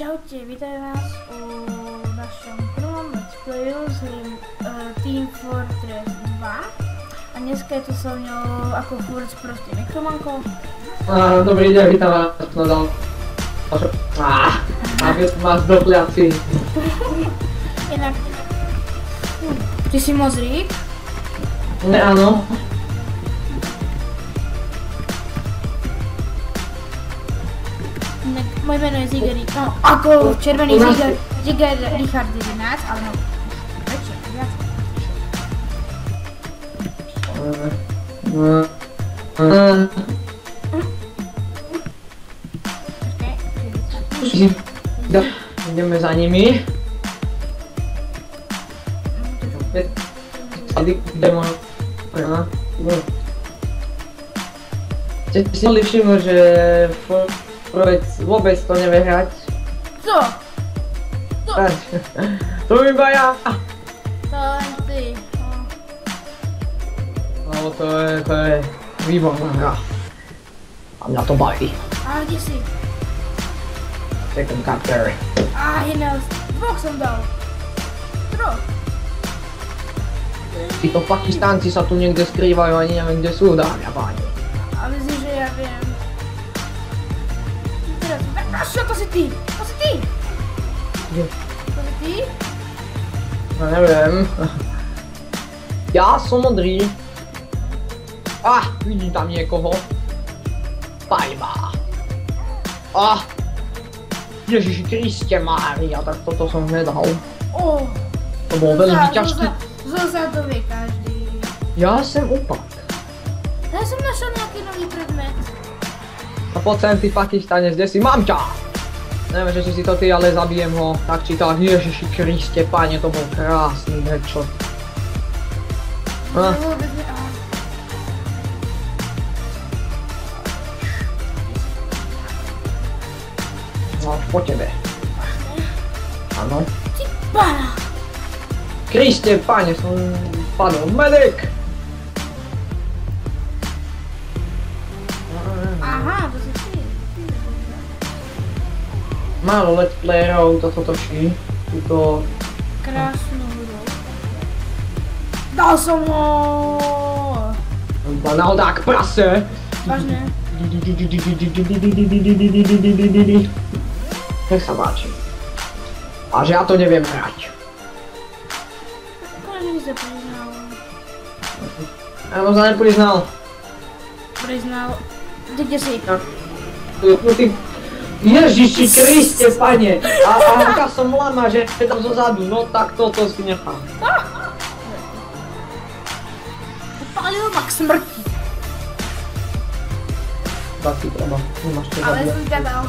Čaute, vítaj vás u našom prvom let's playu s Team Fortress 2 a dneska je tu so mňou ako furt s prostým mikromankou. Dobrý deň, vítam vás na ďalšom. Vás dokliaci. Inak, ty si Mozrík? Ne, áno. Moje meno je Ziger, no ako červený Ziger Richard 11, ale no, prečo, viac. Ideme za nimi. Ste si mohli všimnúť, že vôbec to nevie hrať. Co? To iba ja! To len ty. No to je výborná hra. A mňa to baví. A kde si? Second chapter. Iného, dvoch som dal. Troch. Títo Pakistánci sa tu niekde skrývajú, ani neviem kde sú, dámy a páni. A myslíš, že ja viem. Čo to si ty? To si ty? Kde? To si ty? No neviem. Ja som modrý. Vidím tam niekoho. Pajba. Ježiši Kriste Mária, tak toto som nedal. To bolo veľmi ťažké. Zozadu vie každý. Ja som opak. Ja som našiel nejaký nový predmet. A poď sem ty Pakistánec, kde si? Mám ťa! Neviem, že si to ty, ale zabijem ho. Tak či tak, Ježiši Kriste, páne, to bol krásny headshot. No, po tebe. Áno. Ty pána! Kriste, páne, som padol. Medic! Aha, to si ty. Málo let's playerov toto točí. Túto... Krásnu hru. Dal som ho! Banaldák prase! Vážne? Nech sa páči. A že ja to neviem hrať. Konečne si sa priznal. Ja som sa nepriznal. Priznal. Kde si? Ježiši Kriste, pane! A aká som lama, že je tam zozadu, no tak toto si nechám. Upálil ma k smrti. Tak si treba, nemáš čo Ale zabíjať. som ťa dal.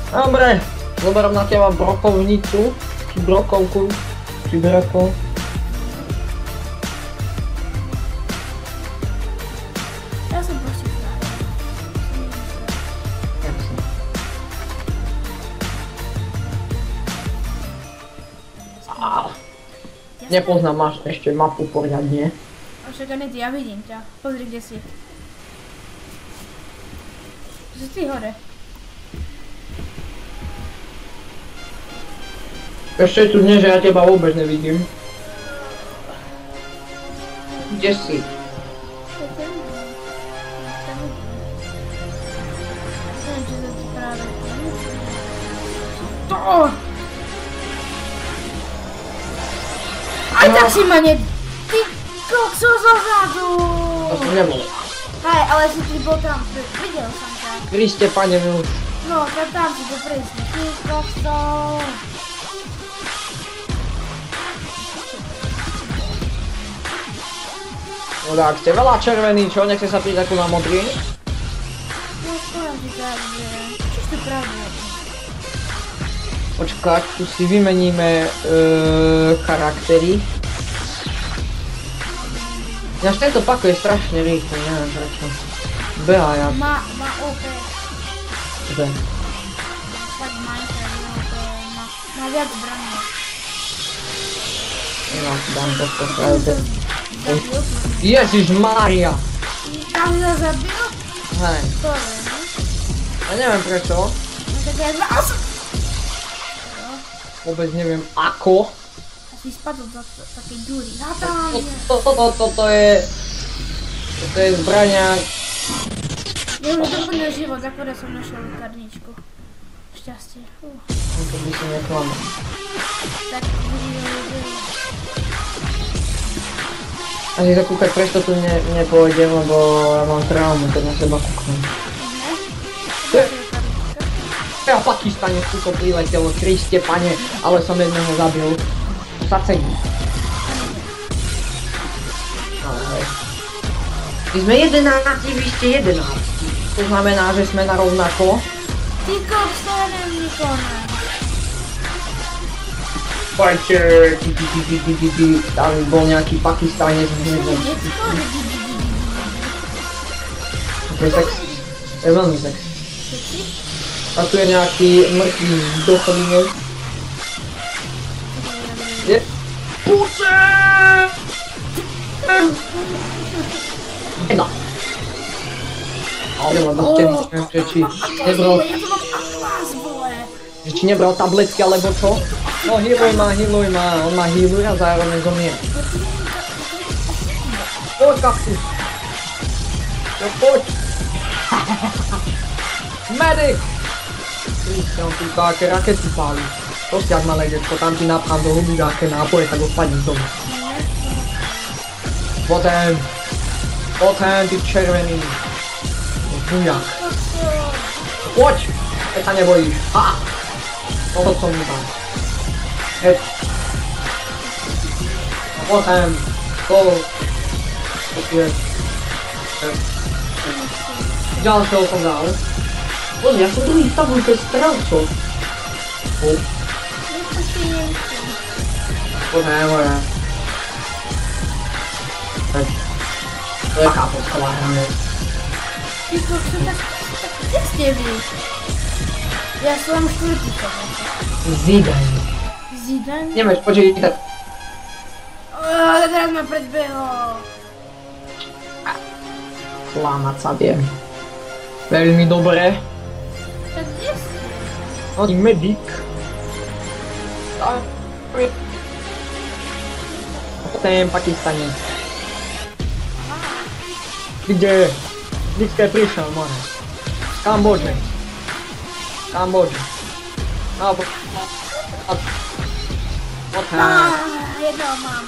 Dobre, zoberám na teba brokovnicu, či brokovku, či broko. Ja som proste znáš. Nepoznám, máš ešte mapu poriadne. A však ani ty, ja vidím ťa. Pozri, kde si. Si ty hore. Ešte tu dnes, že ja teba vôbec nevidím. Kde si? Neviem, či som ti práve... Aj tak si ma ne... Ty kokso zozadu! To som nebol. Hej, ale si ty bol tam, videl som ťa. Kriste, pane, mi už. No, tam si to presne. Ty kokso! No tak, ste veľa červený, čo? Nechce sa prísť ako na modrý? No, poviem ti tak, že... Čiž to pravda. Počkať, tu si vymeníme charaktery. Ináč tento pako je strašne rýchly, neviem prečo. Beha jak. Má OP. Kde? Tak Minecraft, má viac zbraní. Ja dám to postavite. Ježišmária! Tam si ho zabil? Hej. To viem. Ja neviem prečo. No tak ja Vôbec neviem ako. Asi spadol do takej dúry. Tam je. Toto je zbraňa. Ja už doplnil život, akorát som našiel lekárničku. Šťastie. To by som neklamal. Tak Ani zakúkať, prečo tu nepôjdem, lebo ja mám traumu, keď na seba kúknem. Ja Pakistane tuto priletelo, Kriste pane, ale som jedného zabil. Sacení. Ale hej. My sme 11, vy ste 11. To znamená, že sme na rovnako. Ty koksonem Nikone. Fighter, tam bol nejaký Pakistánec v hnevom. To je sex. To je veľmi sex. A tu je nejaký mŕtvý dochovínec. Je... Puce! Jedna. Ale ma dostane, že či nebral... Že či nebral tabletky alebo čo? No healuj ma, on ma healuje a zároveň zomrie. Poď kaktus! No poď! Medic! Príšte, on tu také rakety pálí. To si ak malé detko, tam ti napchám do huby nejaké nápoje, tak odpadni z domu. Potem, ty červený. Bujak. Poď! Keď sa nebojíš. Ha! Toto som mi dal. Heď. A potem, to je... Ďalšieho som dal. Pozri, ja som druhý v tabulke strelcov. Potem, moja. Heď. To je kápovská hranec. Ty kokso, tak kde ste vy? Ja som štvrtý koho. Zidane. Zidane? Nemáš počítať. Teraz ma predbehol. Klamať sa viem. Veľmi dobre. Tak kde ste? On je medic. Potem Pakistane. Kde? Kde ste prišiel, more? Kambodže. No, potem. Jedno mám.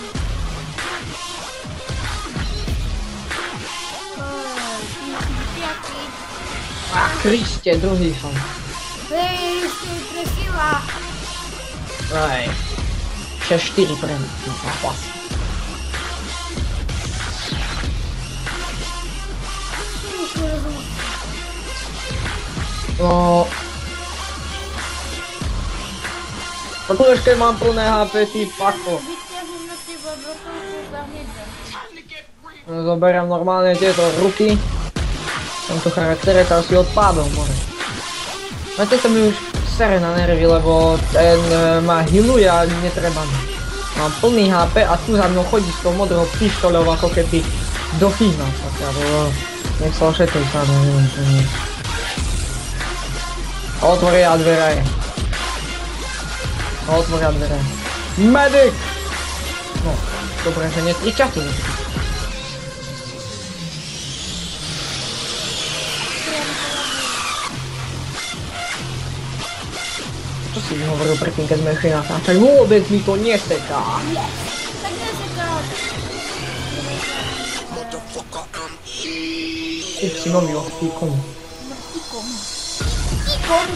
Kriste, druhý som. Hej, ešte presila. Aj. 6-4 pre mňa. No... No tu ešte mám plné HP, ty pako. Vyťahnem na teba brokovku za hneďa. No, zoberiem normálne tieto ruky. Tomto charaktere to asi odpádol, more. No tento mi už sere na nervy, lebo ten ma healuje a netreba mi. Mám plný HP a tu za mnou chodí s tou modrou pištoľou ako keby do fína. Nech sa ošetrí sa, neviem čo nie. Otvoria dvere. Otvoria dvere. Medic! No, dobre, že nie 3 času. Čo si mi hovoril predtým, keď sme išli natáčať? Vôbec mi to neseká. Tak neseká. Kúp si nový ohtíkom. Mrtíkom. Mrtíkom?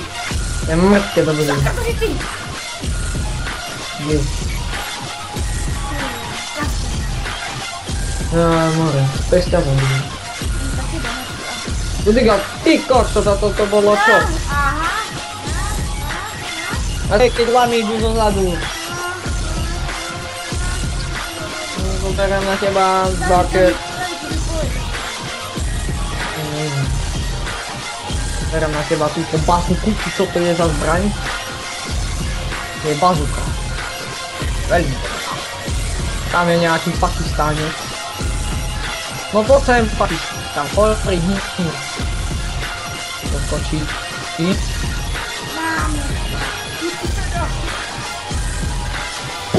Je mŕtke to bude. Ako si ty? Kde? More, to je ťa bude. Ty kokso, to bolo čo? Aha. A keď lamy idú dozadu. Zoberiem na teba také... Zoberiem na teba túto bazuku, čo to je za zbraň? To je bazuka. Veľmi dobrá. Tam je nejaký Pakistánec. No poď sem Pakistán, poď hni. Doskočí.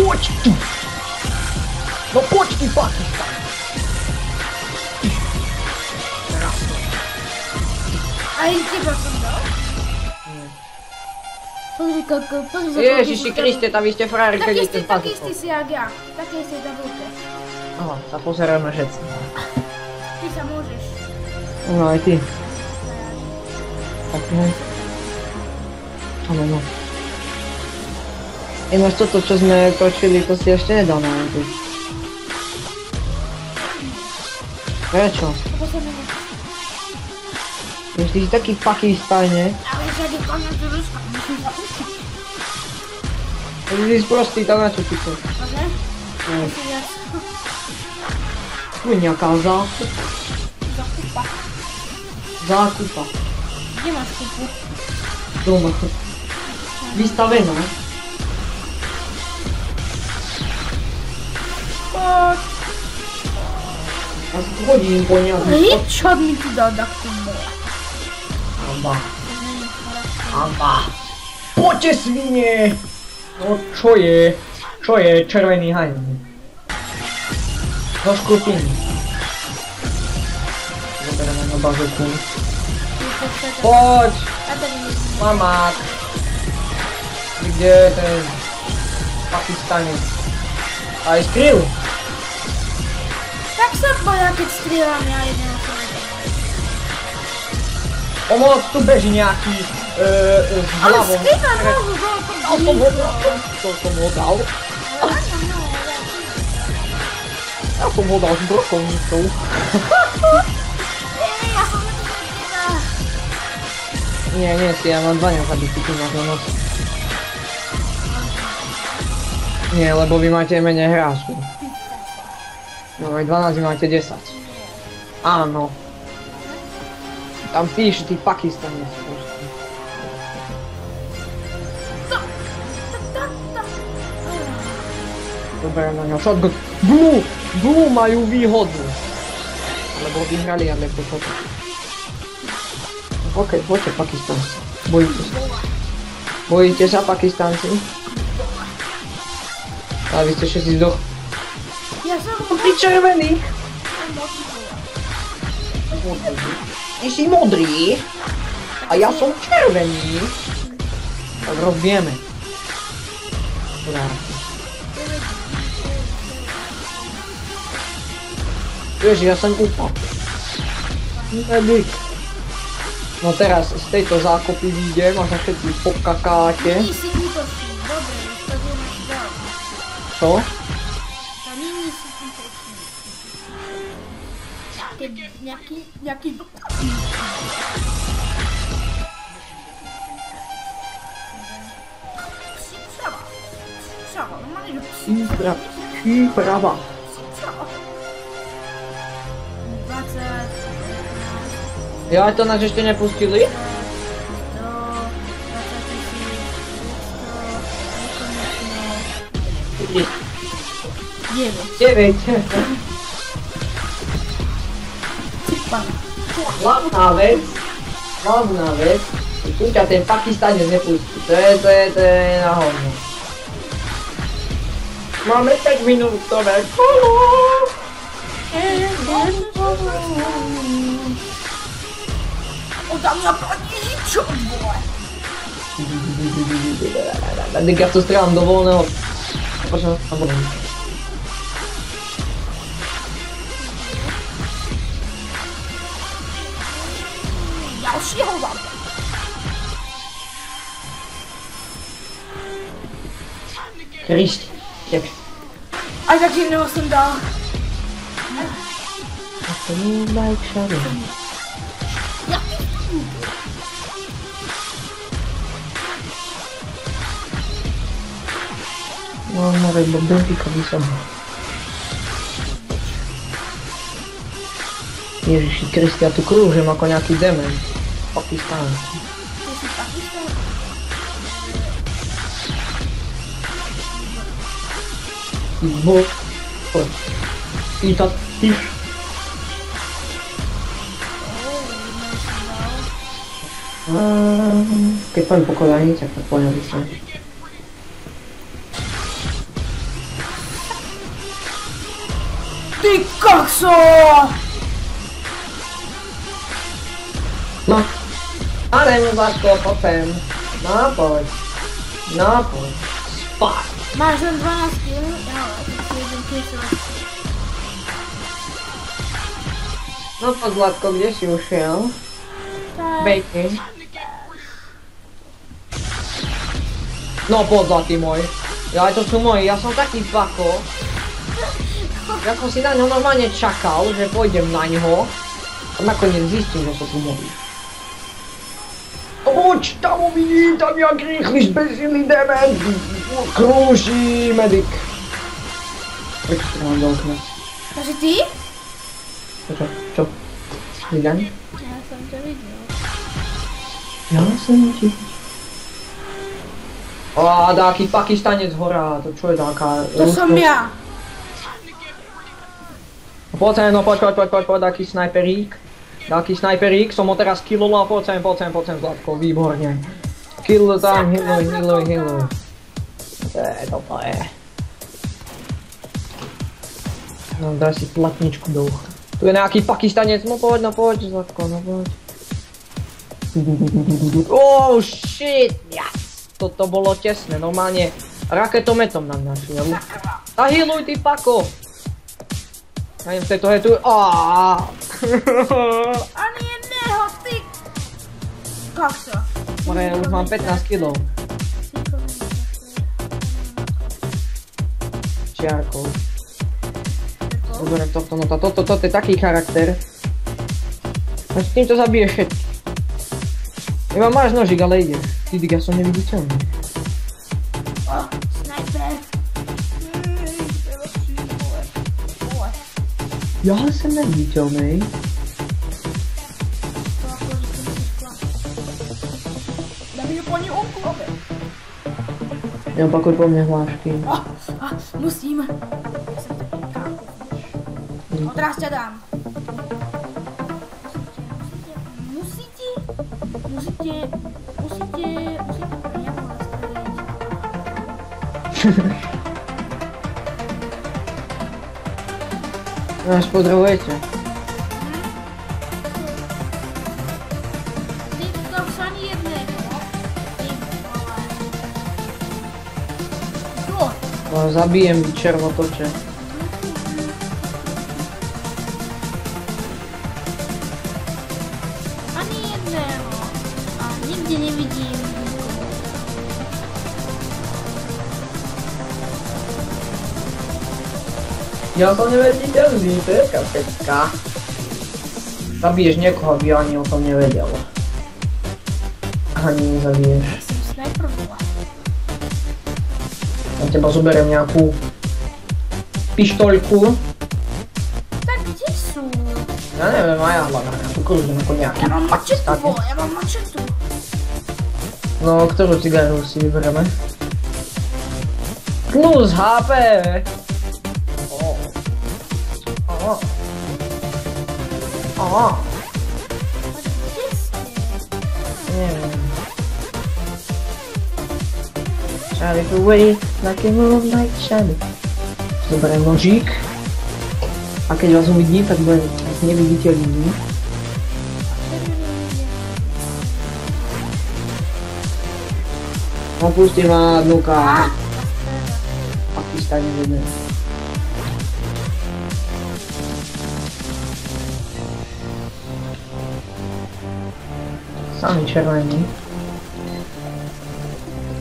Počkej! No počkej, Pakistan! A i teba som dal? Pozri, pozri. Ježiši Kriste, tam vy ste frajer, keď ste Taký istý si jak ja. Taký istý tabulke. Aha, sa pozeráme všetci. Ty sa môžeš. No aj ty. Tak no. Áno, no. Ináč toto, čo sme točili, to si ešte nedal na YouTube. Prečo? Lebo sa nemôžeš. Ty si taký Pakistane. Ale že je konec Ruska, musím sa učiť. Ty si sprostý, tam na čo ty to? Dobre? No. Musím viac. Tu je nejaká zákupa. Zakupa. Zákupa. Kde máš kupu? Doma. Vystavená. Poď. Ja si tu hodím po nejakým... Headshot mi tu dal takú mola. Amba. Amba. Poďte svine! No čo je? Čo je červený hajný? Do škrupiny. Zoberieme na bazuku. Poď! A to nie. Mamák. Kde je ten Pakistanec? Aj skryl? Tak sa boja, keď strieľam ja jeden na sebe. Pomoc, tu beží nejaký s Ale hlavou. skrýva nohu, bol to To som ho dal. Ja som ho dal s brokovnicou. Ja som na to skrýva. Nie si, ja mám 12 zabitých, ty máš na noc. Nie, lebo vy máte menej hráčov. No aj 12, vy máte 10. Áno. Tam píš, ty Pakistanec proste. Dobre, na ňo shotgun. Blue majú výhodu. Lebo vyhrali, ale to. OK, poďte Pakistanci. Bojíte sa. Bojíte sa Pakistanci? A vy ste všetci zdoch. Ja som Ty červený. Ty si modrý. A ja som červený. Tak rozbijeme. Ježi, ja som upal. Nebyk. No teraz z tejto zákopy vyjdem a sa všetci pokakáte. Ty si útočný, dobre, už to vieme dal. Čo? A nyní si útočný. Keď nejaký Psi přava, normálne, že psi Príprava. 20, Ja aj to nás ešte nepustili? 100, 20 000, 100, nekonečno, 9. 9. Hlavná vec, tu ťa ten Pakistanec nepustí, to je na hovno. Máme 5 minútové kolo. Oda mňa proti čo, vole? Tak ja to strieľam do voľného. Počkaj, tam budem. Ďalšieho vám. Kristi, tebe. Aj tak jedného som dal. To nie je like shadow. No, more Benfica vysoko. Ježiši Kristi, ja tu krúžim ako nejaký dement. Pakistán. Ty si Pakistan? Bo... Poď. I ta tyš. Keď poviem po kolani, tak to poňal vysvetliť. Ty kokso! No. Ale Zlatko, potem. No poď. No poď. Spad. Máš len 12 kg? Ja, to jeden kill. No poď Zlatko, kde si ušiel? Tak. Bejky. No poď Zlatý môj. Ja to sú moji, ja som taký pako. Ja som si na ňo normálne čakal, že pôjdem na ňo. A nakoniec zistím, že sú tu moji. Poď, tam ho vidím, tam jak rýchly zbesilý dement. Krúži medic. Prečo to mám do okna? Takže ty? Čo? Vidím? Ja som ťa videl. Ja som ti... Á, taký Pakistanec horá, to čo je taká... To som ja. Poď taký snajperík. Taký snajperík, som ho teraz killoval, poď sem, Zlatko, výborne. Kill tam, healuj. Toto je. No, daj si platničku do ucha. Tu je nejaký Pakistanec, no poď, Zlatko, no poď. Oh shit, yes! Toto bolo tesné, normálne raketometom nám našiel. A healuj ty pako! Ja neviem, to je tu... Ani jedného, ty! Kokso. More, už mám 15 kg. Čiarkou. Dobre, toto je taký charakter. A s týmto zabiješ všetky. Iba máš nožík, ale ideš. Ty, ja som neviditeľný. Snajper. Ja som neviditeľný. Zabiju po ní úku. Neopakuj po mne hlášky. Musím. Teraz ťa dám. Musíte pre mňa ponastaviť. Nás pozdravujete. Ty to sa ani jedného. Čo? Zabijem červotoče. Ani jedného. A nikde nevidím. Ja som nevediteľný, to je kapecka. Zabiješ niekoho, by ani o tom nevedel. Ani nezabiješ. Ja som snajper bola. Ja teba zoberiem nejakú pištoľku. Tak kde sú? Ja neviem, a ja hľadám nejakú kružnú ako nejaký. Ja mám mačetu, ja mám mačetu. No, ktorú cigaru si vyberieme? Plus HP! Kde ste? Neviem. Charlie away, like a moonlight shadow. Zoberiem nožík. A keď vás uvidím, tak budem neviditeľný. Opustí ma dnuka. Pakistane jedné. Samý červený.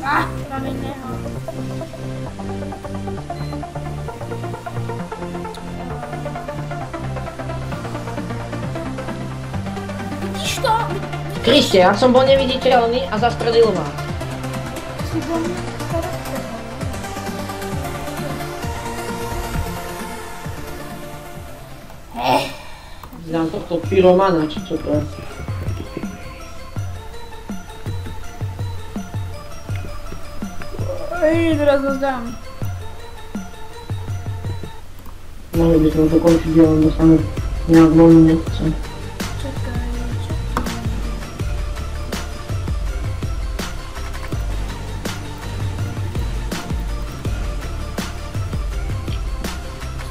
Mám iného. Vidíš to? Kriste, ja som bol neviditeľný a zastrelil ma. Si bol charakter. Dám tohto pyromana, či čo to je? Teraz ho zdám. Mohli by som to končiť, ja len dostanú nejak voľnú nechcem. Čakaj.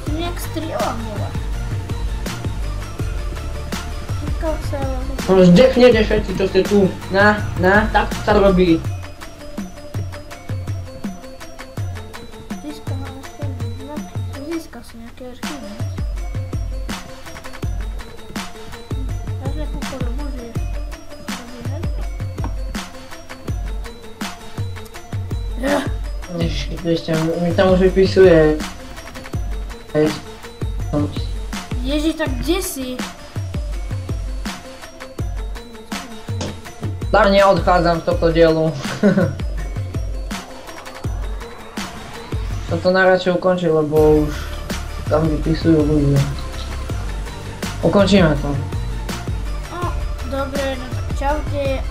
Tu nejak strieľam, vole. Získal sa... No zdechnete všetci, čo ste tu. Tak sa robí. Získal si nejaký archívec. Dáš nejakú podobu, že... Ešte, mi tam už vypisuje. Ježiš, tak kde si? Tak neodchádzam z tohto dielu. Toto najradšej ukončiť, lebo už tam vypisujú ľudia. Ukončíme to. No, dobre, no tak čaute.